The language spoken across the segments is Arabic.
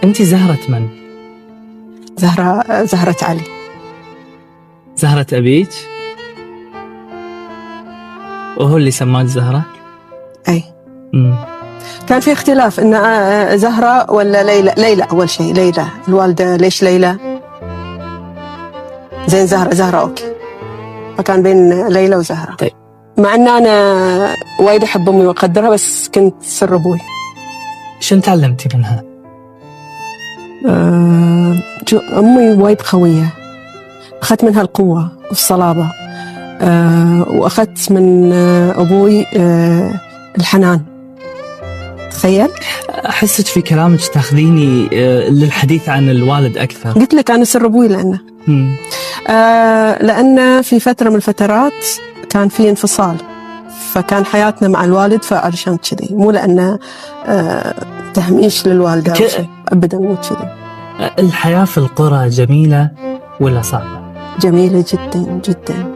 أنت زهرة من؟ زهرة علي. زهرة أبيك؟ وهو اللي سماك زهرة؟ أي. كان في اختلاف إن زهرة ولا ليلى. ليلى أول شيء، ليلى الوالدة. ليش ليلى؟ زين زهرة أوكي. فكان بين ليلى وزهرة. طيب. مع أن أنا وايد أحب أمي وأقدرها، بس كنت سر أبوي. شو تعلمتي منها؟ أمي وايد قوية، أخذت منها القوة والصلابة. وأخذت من أبوي الحنان. تخيل. أحسك في كلامك تاخذيني للحديث عن الوالد أكثر. قلت لك أنا سر أبوي لأن في فترة من الفترات كان في انفصال، فكان حياتنا مع الوالد، فعشان كذي، مو لأن تهميش للوالدة أبدا، مو كذي. الحياة في القرى جميلة ولا صعبة؟ جميلة جدا جدا.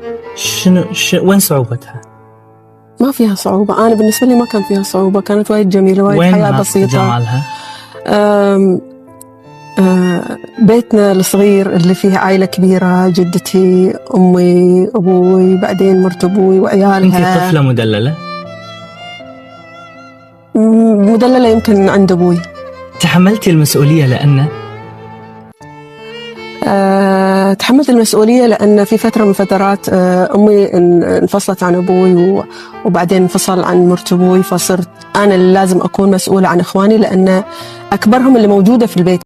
وين صعوبتها؟ ما فيها صعوبة. أنا بالنسبة لي ما كان فيها صعوبة، كانت وايد جميلة، وايد حياة بسيطة. جمالها؟ بيتنا الصغير اللي فيه عائلة كبيرة، جدتي، أمي، أبوي، بعدين مرت أبوي وعيالها. أنت طفلة مدللة؟ مدللة يمكن عند أبوي. تحملتي المسؤولية لأنه؟ تحملت المسؤولية لأن في فترة من الفترات أمي انفصلت عن أبوي، وبعدين انفصل عن مرت أبوي، فصرت أنا اللي لازم أكون مسؤولة عن إخواني، لأن أكبرهم اللي موجودة في البيت.